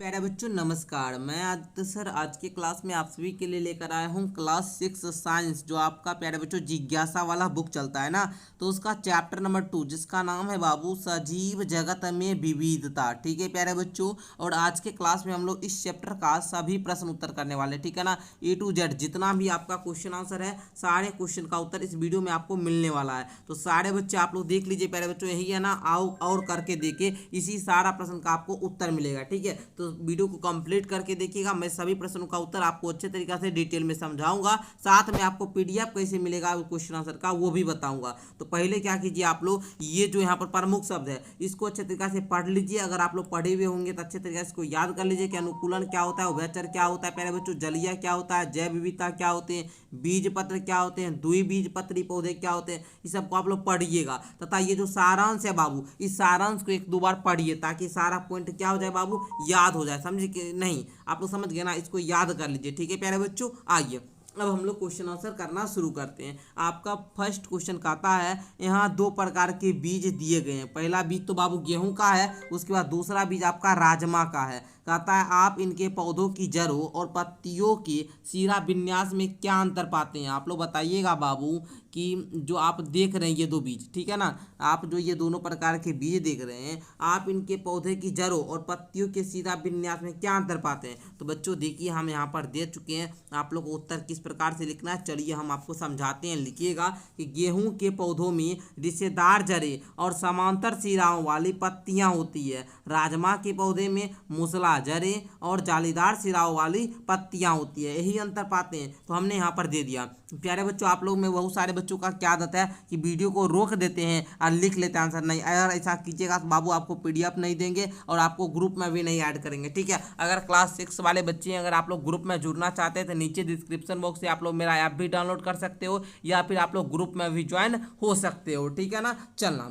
प्यारे बच्चों नमस्कार। मैं आदित्य सर आज के क्लास में आप सभी के लिए लेकर आया हूँ क्लास 6 साइंस, जो आपका प्यारे बच्चों जिज्ञासा वाला बुक चलता है ना, तो उसका चैप्टर नंबर 2 जिसका नाम है बाबू सजीव जगत में विविधता। ठीक है प्यारे बच्चों, और आज के क्लास में हम लोग इस चैप्टर का सभी प्रश्न उत्तर करने वाले, ठीक है ना, A to Z जितना भी आपका क्वेश्चन आंसर है सारे क्वेश्चन का उत्तर इस वीडियो में आपको मिलने वाला है। तो सारे बच्चे आप लोग देख लीजिए प्यारे बच्चों, यही है ना, आओ और करके देखे इसी सारा प्रश्न का आपको उत्तर मिलेगा। ठीक है, तो वीडियो को कंप्लीट करके देखिएगा। मैं सभी प्रश्नों का उत्तर आपको अच्छे तरीके से डिटेल में समझाऊंगा, साथ में आपको पीडीएफ कैसे मिलेगा क्वेश्चन आंसर का वो भी बताऊंगा। तो पहले क्या कीजिए आप लोग, ये जो यहाँ पर प्रमुख शब्द है इसको अच्छे तरीके से पढ़ लीजिए। अगर आप लोग पढ़े हुए होंगे तो अच्छे तरीके से इसको याद कर लीजिए कि अनुकूलन क्या होता है, उभयचर क्या होता है प्यारे बच्चों, जलीय क्या होता है, जैव विविधता क्या होते हैं, बीज पत्र क्या होते हैं, द्विबीजपत्री पौधे क्या होते हैं, इस सबको आप लोग पढ़िएगा। तथा ये जो सारांश है बाबू, इस सारांश को एक दो बार पढ़िए ताकि सारा पॉइंट क्या हो जाए बाबू, याद हो जाए। समझे कि नहीं, आप लोग समझ गए ना, इसको याद कर लीजिए। ठीक है प्यारे बच्चों, आइए अब हम लोग क्वेश्चन आंसर करना शुरू करते हैं। आपका फर्स्ट क्वेश्चन कहता है यहाँ दो प्रकार के बीज दिए गए हैं। पहला बीज तो बाबू गेहूं का है, उसके बाद दूसरा बीज आपका राजमा का है। कहता है आप इनके पौधों की जड़ों और पत्तियों के सिरा विन्यास में क्या अंतर पाते हैं। आप लोग बताइएगा बाबू कि जो आप देख रहे हैं ये दो बीज, ठीक है ना, आप जो ये दोनों प्रकार के बीज देख रहे हैं, आप इनके पौधे की जड़ों और पत्तियों के सिरा विन्यास में क्या अंतर पाते हैं। तो बच्चों देखिए हम यहाँ पर दे चुके हैं, आप लोग को उत्तर किस प्रकार से लिखना है चलिए हम आपको समझाते हैं। लिखिएगा कि गेहूं के पौधों में रिश्तेदार जड़ें और समांतर सिराओं वाली पत्तियां होती है, राजमा के पौधे में मूसला जड़ें और जालीदार सिराओं वाली पत्तियां होती है, यही अंतर पाते हैं। तो हमने यहाँ पर दे दिया। प्यारे बच्चों आप लोग में बहुत सारे बच्चों का क्या आदत है कि वीडियो को रोक देते हैं और लिख लेते हैं आंसर। नहीं, अगर ऐसा कीजिएगा तो बाबू आपको पीडीएफ नहीं देंगे और आपको ग्रुप में भी नहीं ऐड करेंगे। ठीक है, अगर क्लास 6 वाले बच्चे हैं, अगर आप लोग ग्रुप में जुड़ना चाहते हैं तो नीचे डिस्क्रिप्शन बॉक्स से आप लोग मेरा ऐप भी डाउनलोड कर सकते हो या फिर आप लोग ग्रुप में भी ज्वाइन हो सकते हो। ठीक है ना, चलना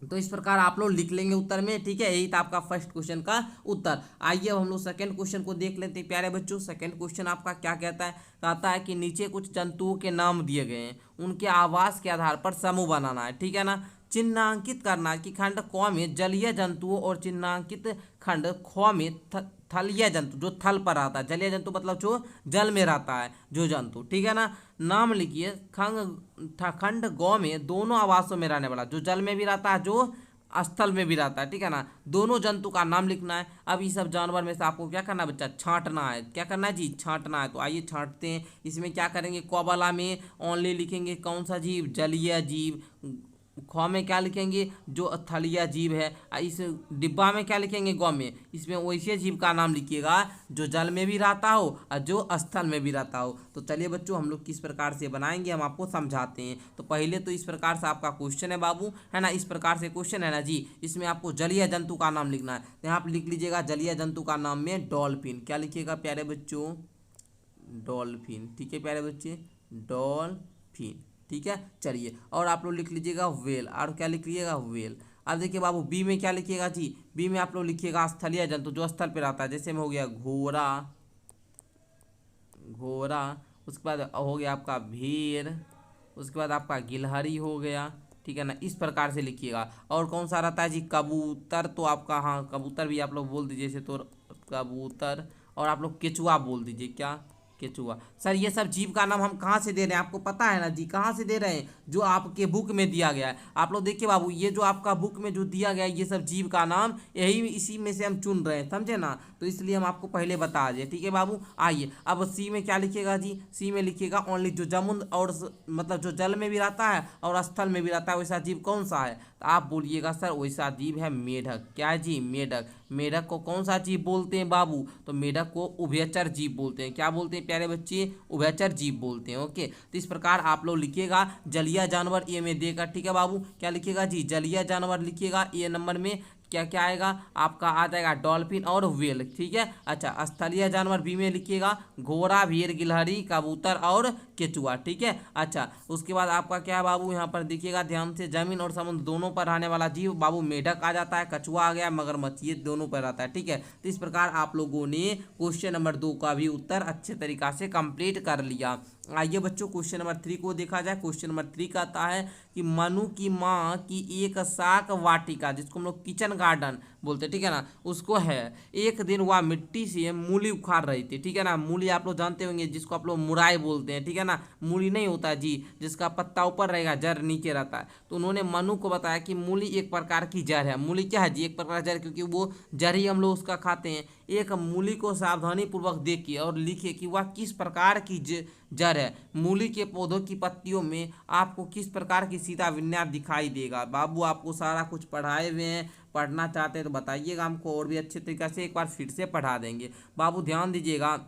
तो इस प्रकार आप लोग लिख लेंगे उत्तर में। ठीक है, यही था आपका फर्स्ट क्वेश्चन का उत्तर। आइए अब हम लोग सेकंड क्वेश्चन को देख लेते हैं प्यारे बच्चों। सेकंड क्वेश्चन आपका क्या कहता है, कहता है कि नीचे कुछ जंतुओं के नाम दिए गए हैं, उनके आवास के आधार पर समूह बनाना है। ठीक है ना, चिन्हांकित करना कि खंड क में जलीय जंतुओं और चिन्हांकित खंड ख में थलीय जंतु, जो थल पर रहता है, जलीय जंतु मतलब जो जल में रहता है जो जंतु। ठीक है ना, नाम लिखिए खंड ग में दोनों आवासों में रहने वाला, जो जल में भी रहता है जो स्थल में भी रहता है। ठीक है ना, दोनों जंतु का नाम लिखना है। अब ये सब जानवर में से आपको क्या करना है बच्चा, छांटना है। क्या करना है जी, छांटना है। तो आइए छांटते हैं। इसमें क्या करेंगे, क वाला में ओनली लिखेंगे कौन सा जीव, जलीय जीव। ख में क्या लिखेंगे, जो स्थलीय जीव है। इस डिब्बा में क्या लिखेंगे, ग में, इसमें वैसे जीव का नाम लिखिएगा जो जल में भी रहता हो और जो स्थल में भी रहता हो। तो चलिए बच्चों हम लोग किस प्रकार से बनाएंगे हम आपको समझाते हैं। तो पहले तो इस प्रकार से आपका क्वेश्चन है बाबू, है ना, इस प्रकार से क्वेश्चन है ना जी। इसमें आपको जलीय जंतु का नाम लिखना है। तो यहाँ आप लिख लीजिएगा जलीय जंतु का नाम में डॉल्फिन। क्या लिखिएगा प्यारे बच्चों, डॉल्फिन। ठीक है प्यारे बच्चे, डॉल्फिन। ठीक है, चलिए और आप लोग लिख लीजिएगा व्हेल। और क्या लिख लीजिएगा, व्हेल। अब देखिए बाबू बी में क्या लिखिएगा जी, बी में आप लोग लिखिएगा स्थलीय जंतु, जो स्थल पे रहता है। जैसे में हो गया घोड़ा, घोड़ा। उसके बाद हो गया आपका भेड़, उसके बाद आपका गिलहरी हो गया। ठीक है ना, इस प्रकार से लिखिएगा। और कौन सा रहता है जी, कबूतर। तो आपका हाँ कबूतर भी आप लोग बोल दीजिए, जैसे तो कबूतर। और आप लोग केचुआ बोल दीजिए, क्या, केचुआ। सर ये सब जीव का नाम हम कहाँ से दे रहे हैं, आपको पता है ना जी, कहाँ से दे रहे हैं, जो आपके बुक में दिया गया है। आप लोग देखिए बाबू, ये जो आपका बुक में जो दिया गया है ये सब जीव का नाम यही इसी में से हम चुन रहे हैं, समझे ना। तो इसलिए हम आपको पहले बता दें। ठीक है बाबू, आइए अब सी में क्या लिखिएगा जी, सी में लिखिएगा ओनली जो जमुन और मतलब जो जल में भी रहता है और स्थल में भी रहता है, वैसा जीव कौन सा है। तो आप बोलिएगा सर वैसा जीव है मेढक। क्या है जी, मेढक। मेढक को कौन सा जीव बोलते हैं बाबू, तो मेढक को उभयचर जीव बोलते हैं। क्या बोलते हैं प्यारे बच्चे, उभयचर जीव बोलते हैं। ओके, तो इस प्रकार आप लोग लिखिएगा जलीय जानवर ए में देकर। ठीक है बाबू, क्या लिखिएगा जी, जलीय जानवर लिखिएगा ए नंबर में। क्या क्या आएगा आपका, आ जाएगा डॉल्फिन और व्हेल। ठीक है, अच्छा स्थलीय जानवर बी में लिखिएगा घोड़ा, भेड़, गिलहरी, कबूतर और केचुआ। ठीक है, अच्छा उसके बाद आपका क्या है बाबू, यहाँ पर देखिएगा ध्यान से, जमीन और समुद्र दोनों पर रहने वाला जीव बाबू मेढक आ जाता है, कछुआ आ गया, मगरमच्छ, ये दोनों पर रहता है। ठीक है, तो इस प्रकार आप लोगों ने क्वेश्चन नंबर 2 का भी उत्तर अच्छे तरीका से कंप्लीट कर लिया। आइए बच्चों क्वेश्चन नंबर 3 को देखा जाए। क्वेश्चन नंबर 3 कहता है कि मनु की माँ की एक शाक वाटिका, जिसको हम लोग किचन गार्डन बोलते हैं, ठीक है ना, उसको है। एक दिन वह मिट्टी से मूली उखाड़ रही थी, ठीक है ना। मूली आप लोग जानते होंगे, जिसको आप लोग मुराई बोलते हैं, ठीक है ना। मूली नहीं होता है जी, जिसका पत्ता ऊपर रहेगा, जड़ नीचे रहता है। तो उन्होंने मनु को बताया कि मूली एक प्रकार की जड़ है। मूली क्या है जी, एक प्रकार की जड़, क्योंकि वो जड़ ही हम लोग उसका खाते हैं। एक मूली को सावधानी पूर्वक देखिए और लिखिए कि वह किस प्रकार की जड़ है। मूली के पौधों की पत्तियों में आपको किस प्रकार की सीधा विन्यास दिखाई देगा। बाबू आपको सारा कुछ पढ़ाए हुए हैं, पढ़ना चाहते हैं तो बताइएगा हमको, और भी अच्छे तरीके से एक बार फिर से पढ़ा देंगे। बाबू ध्यान दीजिएगा,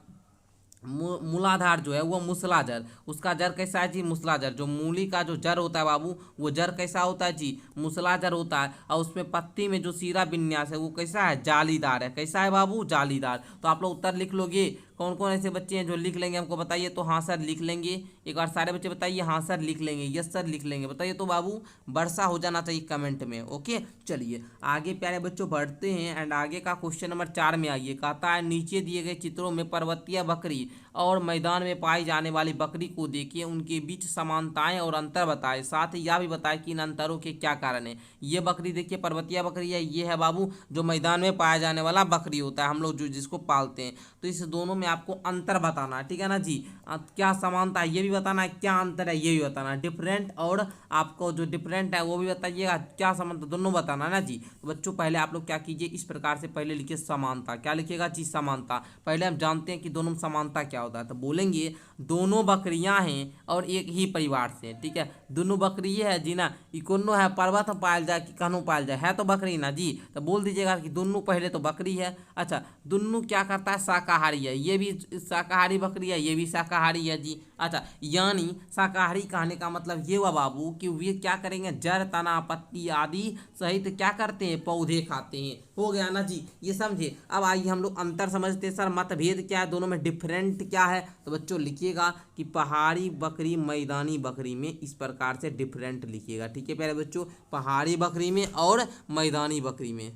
मूलाधार जो है वो मूसलाधार, उसका जड़ कैसा है जी, मूसलाधार। जो मूली का जो जड़ होता है बाबू, वो जड़ कैसा होता है जी, मूसलाधार होता है। और उसमें पत्ती में जो सीरा विन्यास है वो कैसा है, जालीदार है। कैसा है बाबू, जालीदार। तो आप लोग उत्तर लिख लोगे। कौन कौन ऐसे बच्चे हैं जो लिख लेंगे, हमको बताइए तो। हाँ सर लिख लेंगे, एक बार सारे बच्चे बताइए हाँ सर लिख लेंगे, यस सर लिख लेंगे, बताइए तो बाबू। वर्षा हो जाना चाहिए कमेंट में। ओके चलिए आगे प्यारे बच्चों बढ़ते हैं, एंड आगे का क्वेश्चन नंबर 4 में आइए। कहता है नीचे दिए गए चित्रों में पर्वतीय बकरी और मैदान में पाई जाने वाली बकरी को देखिए, उनके बीच समानताएं और अंतर बताएं, साथ ही यह भी बताएं कि इन अंतरों के क्या कारण है। ये बकरी देखिए पर्वतीय बकरी है, ये है बाबू जो मैदान में पाया जाने वाला बकरी होता है, हम लोग जो जिसको पालते हैं। तो इस दोनों में आपको अंतर बताना है, ठीक है ना जी। क्या समानता है ये भी बताना है, क्या अंतर है ये भी बताना है। डिफरेंट और आपको जो डिफरेंट है वो भी बताइएगा, क्या समानता दोनों बताना है ना जी। तो बच्चों पहले आप लोग क्या कीजिए, इस प्रकार से पहले लिखिए समानता। क्या लिखिएगा जी, समानता। पहले हम जानते हैं कि दोनों में समानता क्या होता है, तो बोलेंगे दोनों बकरियां हैं और एक ही परिवार से, ठीक है। दोनों बकरी ये है जी ना, इकोनो है, पर्वत में पायल जाए कि कहूँ पायल जाए, है तो बकरी ना जी। तो बोल दीजिएगा कि दोनों पहले तो बकरी है। अच्छा दोनों क्या करता है, शाकाहारी है, ये भी शाकाहारी बकरी है, ये भी शाकाहारी है जी। अच्छा यानी शाकाहारी कहने का मतलब ये हुआ बाबू कि वे क्या करेंगे, जड़ तना पत्ती आदि सहित क्या करते हैं, पौधे खाते हैं। हो गया ना जी, ये समझे। अब आइए हम लोग अंतर समझते हैं। सर मतभेद क्या है दोनों में, डिफरेंट क्या है, तो बच्चों लिखिएगा कि पहाड़ी बकरी मैदानी बकरी में इस प्रकार से डिफरेंट लिखिएगा, ठीक है प्यारे बच्चों, पहाड़ी बकरी में और मैदानी बकरी में।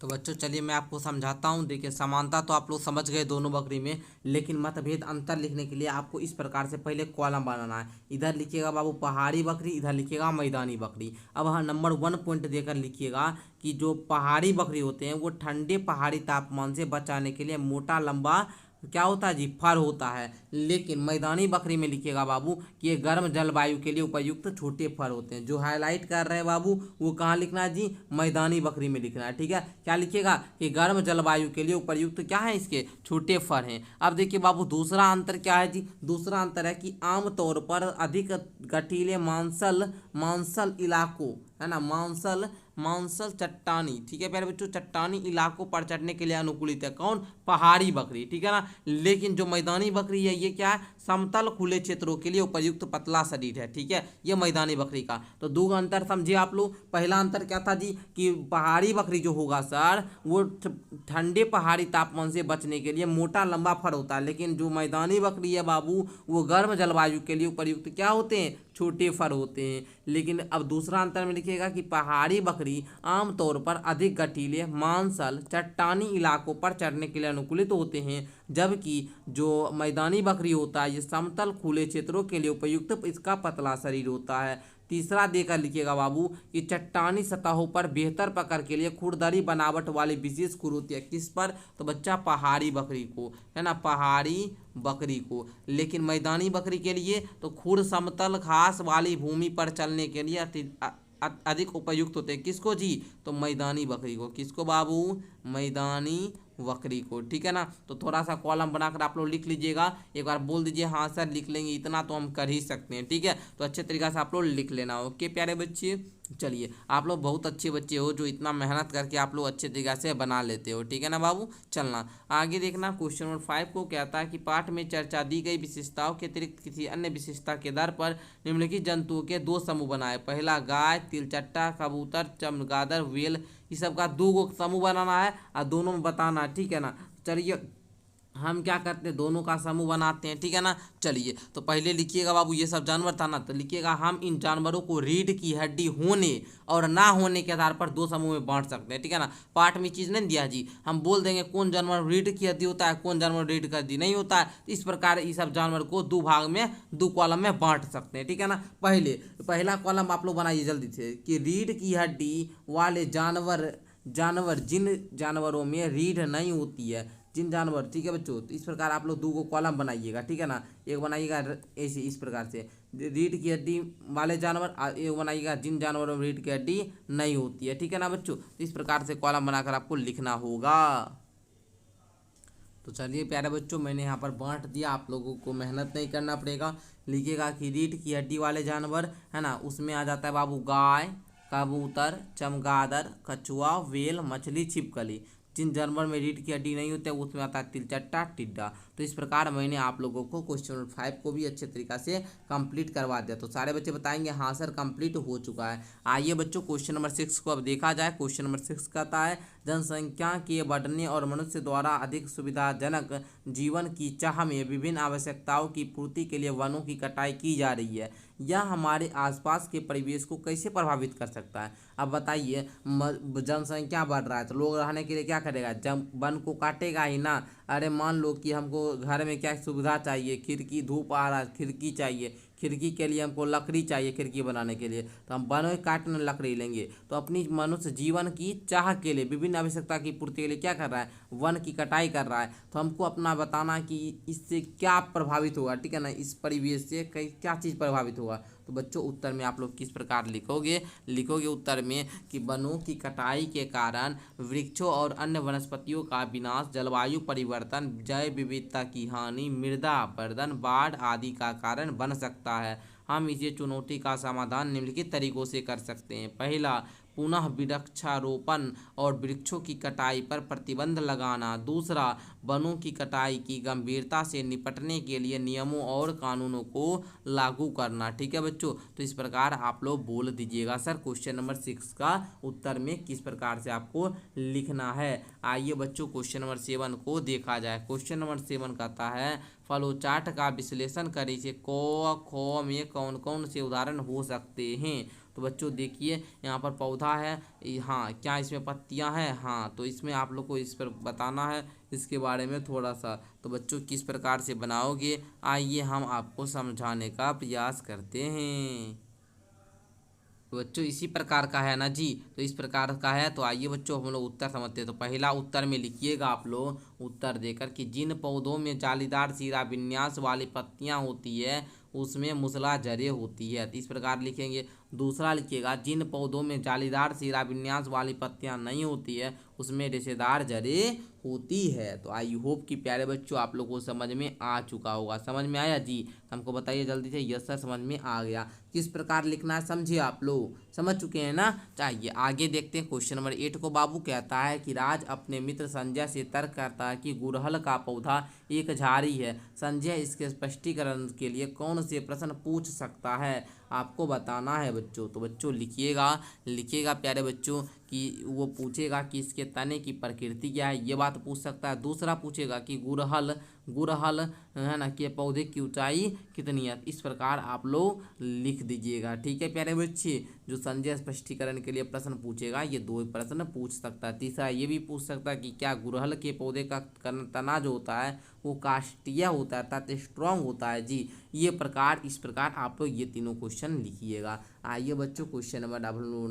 तो बच्चों चलिए मैं आपको समझाता हूँ। देखिए समानता तो आप लोग समझ गए दोनों बकरी में, लेकिन मतभेद अंतर लिखने के लिए आपको इस प्रकार से पहले कॉलम बनाना है। इधर लिखिएगा बाबू पहाड़ी बकरी, इधर लिखिएगा मैदानी बकरी। अब हाँ नंबर 1 पॉइंट देकर लिखिएगा कि जो पहाड़ी बकरी होते हैं वो ठंडे पहाड़ी तापमान से बचाने के लिए मोटा लंबा क्या होता है जी, फर होता है। लेकिन मैदानी बकरी में लिखिएगा बाबू कि ये गर्म जलवायु के लिए उपयुक्त छोटे फर होते हैं। जो हाईलाइट कर रहे हैं बाबू वो कहाँ लिखना है जी, मैदानी बकरी में लिखना है, ठीक है। क्या लिखिएगा कि गर्म जलवायु के लिए उपयुक्त क्या है, इसके छोटे फर हैं। अब देखिए बाबू दूसरा अंतर क्या है जी, दूसरा अंतर है कि आमतौर पर अधिक गठीले मांसल इलाकों, है ना, मांसल चट्टानी, ठीक है प्यारे बच्चों, चट्टानी इलाकों पर चढ़ने के लिए अनुकूलित है। कौन, पहाड़ी बकरी, ठीक है ना। लेकिन जो मैदानी बकरी है ये क्या है, समतल खुले क्षेत्रों के लिए उपयुक्त पतला शरीर है, ठीक है, ये मैदानी बकरी का। तो दो अंतर समझे आप लोग। पहला अंतर क्या था जी कि पहाड़ी बकरी जो होगा सर वो ठंडे पहाड़ी तापमान से बचने के लिए मोटा लंबा फर होता है, लेकिन जो मैदानी बकरी है बाबू वो गर्म जलवायु के लिए उपयुक्त क्या होते हैं, छोटे फर होते हैं। लेकिन अब दूसरा अंतर में लिखिएगा कि पहाड़ी बकरी आमतौर पर अधिक गठीले मांसल चट्टानी इलाकों पर चढ़ने के लिए अनुकूलित होते हैं, जबकि जो मैदानी बकरी होता है ये समतल खुले क्षेत्रों के लिए उपयुक्त इसका पतला शरीर होता है। तीसरा देकर लिखिएगा बाबू कि चट्टानी सतहों पर बेहतर पकड़ के लिए खुरदरी बनावट वाली विशेष खुर होती है। किस पर, तो बच्चा पहाड़ी बकरी को, है ना, पहाड़ी बकरी को। लेकिन मैदानी बकरी के लिए तो खुर समतल घास वाली भूमि पर चलने के लिए अधिक उपयुक्त होते हैं। किसको जी, तो मैदानी बकरी को। किसको बाबू, मैदानी बकरी को, ठीक है ना। तो थोड़ा सा कॉलम बनाकर आप लोग लिख लीजिएगा, एक बार बोल दीजिए हाँ सर लिख लेंगे, इतना तो हम कर ही सकते हैं, ठीक है। तो अच्छे तरीके से आप लोग लिख लेना। ओके प्यारे बच्चे, चलिए आप लोग बहुत अच्छे बच्चे हो जो इतना मेहनत करके आप लोग अच्छे तरीके से बना लेते हो, ठीक है ना बाबू। चलना आगे देखना। क्वेश्चन नंबर 5 को कहता है कि पाठ में चर्चा दी गई विशेषताओं के अतिरिक्त किसी अन्य विशेषता के आधार पर निम्नलिखित जंतुओं के 2 समूह बनाए। पहला गाय, तिलचट्टा, कबूतर, चमगादड़, व्हेल, ये सब का 2 समूह बनाना है और दोनों में बताना है, ठीक है ना। चलिए हम क्या करते हैं, दोनों का समूह बनाते हैं, ठीक है ना। चलिए तो पहले लिखिएगा बाबू ये सब जानवर था ना, तो लिखिएगा हम इन जानवरों को रीढ़ की हड्डी होने और ना होने के आधार पर 2 समूह में बांट सकते हैं, ठीक है ना। पाठ में चीज़ नहीं दिया जी, हम बोल देंगे कौन जानवर रीढ़ की हड्डी होता है, कौन जानवर रीढ़ की हड्डी नहीं होता है। इस प्रकार इस सब जानवर को 2 भाग में 2 कॉलम में बांट सकते हैं, ठीक है ना। पहला कॉलम आप लोग बनाइए जल्दी से कि रीढ़ की हड्डी वाले जानवर जानवर, जिन जानवरों में रीढ़ नहीं होती है, जिन जानवर, ठीक है बच्चों। तो इस प्रकार आप लोग दो को कॉलम बनाइएगा, ठीक है ना। एक बनाइएगा ऐसे इस प्रकार से, रीढ़ की हड्डी वाले जानवर, एक बनाइएगा जिन जानवरों में रीढ़ की हड्डी नहीं होती है, ठीक है ना बच्चों। तो इस प्रकार से कॉलम बनाकर आपको लिखना होगा। तो चलिए प्यारे बच्चों, मैंने यहाँ पर बांट दिया, आप लोगों को मेहनत नहीं करना पड़ेगा। लिखिएगा कि रीढ़ की हड्डी वाले जानवर, है ना, उसमें आ जाता है बाबू गाय, कबूतर, चमगादड़, कछुआ, व्हेल, मछली, छिपकली। जिन जानवर में रीढ़ की हड्डी नहीं होती है उसमें आता है तिलचट्टा, टिड्डा। तो इस प्रकार मैंने आप लोगों को क्वेश्चन नंबर 5 को भी अच्छे तरीका से कंप्लीट करवा दिया। तो सारे बच्चे बताएंगे हाँ सर कंप्लीट हो चुका है। आइए बच्चों क्वेश्चन नंबर 6 को अब देखा जाए। क्वेश्चन नंबर 6 कहता है जनसंख्या के बढ़ने और मनुष्य द्वारा अधिक सुविधाजनक जीवन की चाह में विभिन्न आवश्यकताओं की पूर्ति के लिए वनों की कटाई की जा रही है। यह हमारे आसपास के परिवेश को कैसे प्रभावित कर सकता है। अब बताइए, जनसंख्या बढ़ रहा है तो लोग रहने के लिए क्या करेगा, जब वन को काटेगा ही ना। अरे मान लो कि हमको घर में क्या सुविधा चाहिए, खिड़की, धूप आ रहा है खिड़की चाहिए, खिड़की के लिए हमको लकड़ी चाहिए, खिड़की बनाने के लिए तो हम वन काटने लकड़ी लेंगे। तो अपनी मनुष्य जीवन की चाह के लिए, विभिन्न आवश्यकता की पूर्ति के लिए क्या कर रहा है, वन की कटाई कर रहा है। तो हमको अपना बताना कि इससे क्या प्रभावित होगा, ठीक है ना, इस परिवेश से क्या चीज़ प्रभावित होगा। तो बच्चों उत्तर में आप लोग किस प्रकार लिखोगे उत्तर में कि वनों की कटाई के कारण वृक्षों और अन्य वनस्पतियों का विनाश, जलवायु परिवर्तन, जैव विविधता की हानि, मृदा अपरदन, बाढ़ आदि का कारण बन सकता है। हम इसे चुनौती का समाधान निम्नलिखित तरीकों से कर सकते हैं। पहला, पुनः वृक्षारोपण और वृक्षों की कटाई पर प्रतिबंध लगाना। दूसरा, वनों की कटाई की गंभीरता से निपटने के लिए नियमों और कानूनों को लागू करना। ठीक है बच्चों, तो इस प्रकार आप लोग बोल दीजिएगा सर क्वेश्चन नंबर 6 का उत्तर में किस प्रकार से आपको लिखना है। आइए बच्चों क्वेश्चन नंबर 7 को देखा जाए। क्वेश्चन नंबर 7 कहता है फ्लोचार्ट का विश्लेषण करें, इसे क ख में कौन कौन से उदाहरण हो सकते हैं। तो बच्चों देखिए यहाँ पर पौधा है, हाँ क्या इसमें पत्तियाँ हैं, हाँ तो इसमें आप लोग को इस पर बताना है इसके बारे में थोड़ा सा। तो बच्चों किस प्रकार से बनाओगे, आइए हम आपको समझाने का प्रयास करते हैं। तो बच्चों इसी प्रकार का है ना जी, तो इस प्रकार का है। तो आइए बच्चों हम लोग उत्तर समझते हैं। तो पहला उत्तर में लिखिएगा आप लोग उत्तर देकर कि जिन पौधों में जालीदार सिरा विन्यास वाली पत्तियां होती है उसमें मूसला जड़ें होती है। तो इस प्रकार लिखेंगे। दूसरा लिखिएगा जिन पौधों में जालीदार सिरा विन्यास वाली पत्तियां नहीं होती है उसमें रेशेदार जड़ें होती है। तो आई होप कि प्यारे बच्चों आप लोगों को समझ में आ चुका होगा। समझ में आया जी, हमको बताइए जल्दी से। यस सर समझ में आ गया। किस प्रकार लिखना है समझिए, आप लोग समझ चुके हैं ना। चाहिए आगे देखते हैं। क्वेश्चन नंबर 8 को बाबू कहता है कि राज अपने मित्र संजय से तर्क करता है कि गुड़हल का पौधा एक झाड़ी है। संजय इसके स्पष्टीकरण के लिए कौन से प्रश्न पूछ सकता है, आपको बताना है बच्चों। तो बच्चों लिखिएगा प्यारे बच्चों कि वो पूछेगा कि इसके तने की प्रकृति क्या है, ये बात पूछ सकता है। दूसरा पूछेगा कि गुड़हल है ना के पौधे की ऊंचाई कितनी है। इस प्रकार आप लोग लिख दीजिएगा, ठीक है प्यारे बच्चे। जो संजय स्पष्टीकरण के लिए प्रश्न पूछेगा ये दो प्रश्न पूछ सकता है। तीसरा ये भी पूछ सकता है कि क्या गुड़हल के पौधे का तना जो होता है वो काष्ठीय होता है अर्थात स्ट्रांग होता है जी। ये प्रकार इस प्रकार आप लोग ये तीनों क्वेश्चन लिखिएगा। आइए बच्चों क्वेश्चन नंबर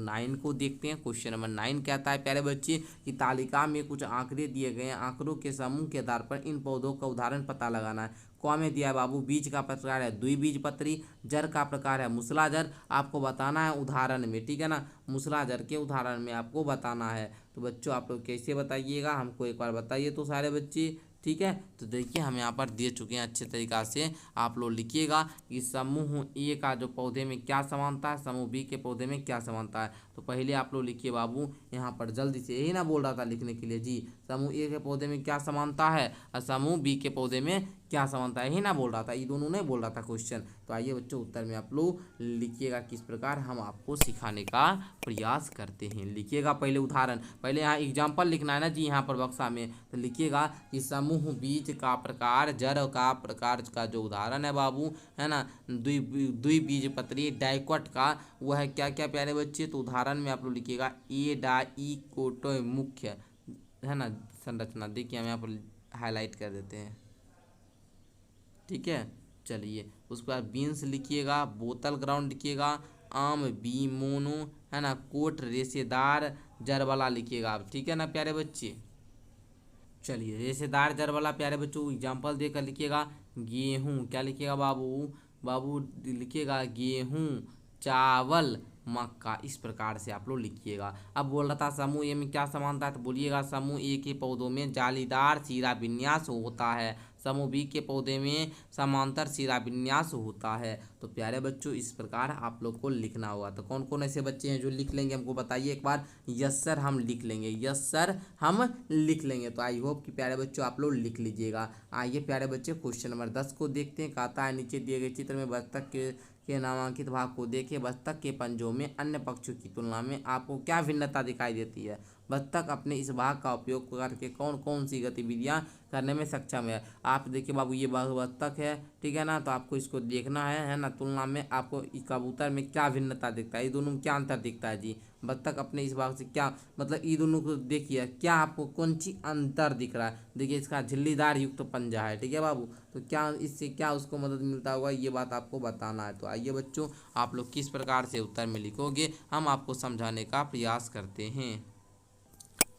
9 को देखते हैं। क्वेश्चन नंबर 9 कहता है प्यारे बच्चे कि तालिका में कुछ आंकड़े दिए गए हैं, आंकड़ों के समूह के आधार पर इन पौधों का उदाहरण पता लगाना है। क में दिया है बाबू बीज का प्रकार है द्विबीजपत्री, जड़ का प्रकार है मूसलाजर। आपको बताना है उदाहरण में, ठीक है ना, मूसलाजर के उदाहरण में आपको बताना है। तो बच्चों आप लोग कैसे बताइएगा हमको एक बार बताइए तो सारे बच्चे, ठीक है। तो देखिए हम यहाँ पर दे चुके हैं अच्छे तरीक़ा से, आप लोग लिखिएगा कि समूह ए का जो पौधे में क्या समानता है, समूह बी के पौधे में क्या समानता है। तो पहले आप लोग लिखिए बाबू यहाँ पर जल्दी से, यही ना बोल रहा था लिखने के लिए जी, समूह ए के पौधे में क्या समानता है और समूह बी के पौधे में क्या समानता है, यही ना बोल रहा था, ये दोनों नहीं बोल रहा था क्वेश्चन। तो आइए बच्चों उत्तर में आप लोग लिखिएगा किस प्रकार हम आपको सिखाने का प्रयास करते हैं। लिखिएगा पहले उदाहरण, पहले यहाँ एग्जाम्पल लिखना है ना जी यहाँ पर बक्सा में। तो लिखिएगा कि समूह बीज का प्रकार, जड़ का प्रकार का जो उदाहरण है बाबू है ना, द्विबीजपत्री डाइकोट का वो है क्या क्या प्यारे बच्चे। तो उदाहरण में आप लोग लिखिएगा डाइकोटो मुख्य है ना संरचना। देखिए हम यहाँ पर हाईलाइट कर देते हैं, ठीक है। चलिए उसके बाद बीन्स लिखिएगा, बोतल ग्राउंड लिखिएगा, आम बी मोनो है ना, कोट रेशेदार जर वाला लिखिएगा आप, ठीक है ना प्यारे बच्चे। चलिए रेशेदार जर वाला प्यारे बच्चों एग्जाम्पल देकर लिखिएगा। गेहूं, क्या लिखिएगा बाबू, बाबू लिखिएगा गेहूं, चावल, मक्का, इस प्रकार से आप लोग लिखिएगा। अब बोल रहा था समूह ए में क्या समानता है, तो बोलिएगा समूह ए के पौधों में जालीदार सिरा विन्यास होता है, समूह बी के पौधे में समांतर सिरा विन्यास होता है। तो प्यारे बच्चों इस प्रकार आप लोग को लिखना होगा। तो कौन कौन ऐसे बच्चे हैं जो लिख लेंगे, हमको बताइए एक बार। यस सर हम लिख लेंगे, यस सर हम लिख लेंगे। तो आई होप कि प्यारे बच्चों आप लोग लिख लीजिएगा। आइए प्यारे बच्चे क्वेश्चन नंबर 10 को देखते हैं। कहता है नीचे दिए गए चित्र में बत्तख के नामांकित भाग को देखिए। बत्तख के पंजों में अन्य पक्षियों की तुलना में आपको क्या भिन्नता दिखाई देती है। बत्तख अपने इस भाग का उपयोग करके कौन कौन सी गतिविधियां करने में सक्षम है। आप देखिए बाबू ये बत्तख है, ठीक है ना, तो आपको इसको देखना है ना। तुलना में आपको कबूतर में क्या भिन्नता दिखता है, ये दोनों में क्या अंतर दिखता है जी। बत्तख अपने इस भाग से क्या मतलब, ये दोनों को देखिए क्या आपको कौन सी अंतर दिख रहा है। देखिए इसका झिल्लीदार युक्त पंजा है, ठीक है बाबू, तो क्या इससे क्या उसको मदद मिलता होगा, ये बात आपको बताना है। तो आइए बच्चों आप लोग किस प्रकार से उत्तर में लिखोगे, हम आपको समझाने का प्रयास करते हैं,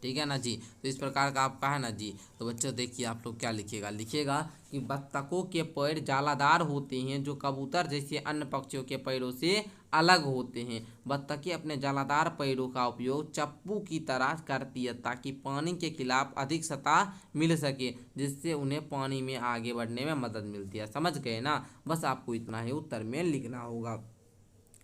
ठीक है ना जी। तो इस प्रकार का आपका है ना जी। तो बच्चों देखिए आप लोग क्या लिखिएगा, लिखिएगा कि बत्तखों के पैर जालादार होते हैं जो कबूतर जैसे अन्य पक्षियों के पैरों से अलग होते हैं। बत्तखें अपने जालादार पैरों का उपयोग चप्पू की तरह करती है ताकि पानी के खिलाफ अधिक सतह मिल सके, जिससे उन्हें पानी में आगे बढ़ने में मदद मिलती है। समझ गए ना, बस आपको इतना ही उत्तर में लिखना होगा।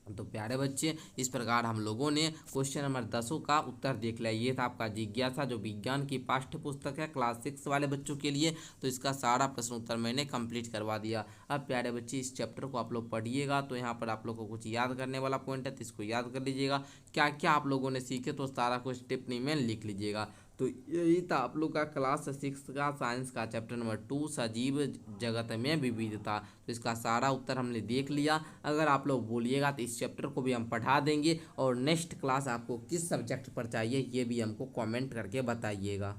तो प्यारे बच्चे इस प्रकार हम लोगों ने क्वेश्चन नंबर 10 का उत्तर देख लिया। ये था आपका जिज्ञासा जो विज्ञान की पाठ्य पुस्तक है क्लास 6 वाले बच्चों के लिए। तो इसका सारा प्रश्न उत्तर मैंने कंप्लीट करवा दिया। अब प्यारे बच्चे इस चैप्टर को आप लोग पढ़िएगा तो यहाँ पर आप लोग को कुछ याद करने वाला पॉइंट है, तो इसको याद कर लीजिएगा। क्या क्या आप लोगों ने सीखे तो सारा कुछ टिप्पणी में लिख लीजिएगा। तो यही था आप लोग का क्लास 6 का साइंस का चैप्टर नंबर 2 सजीव जगत में विविधता। तो इसका सारा उत्तर हमने देख लिया। अगर आप लोग बोलिएगा तो इस चैप्टर को भी हम पढ़ा देंगे, और नेक्स्ट क्लास आपको किस सब्जेक्ट पर चाहिए ये भी हमको कमेंट करके बताइएगा।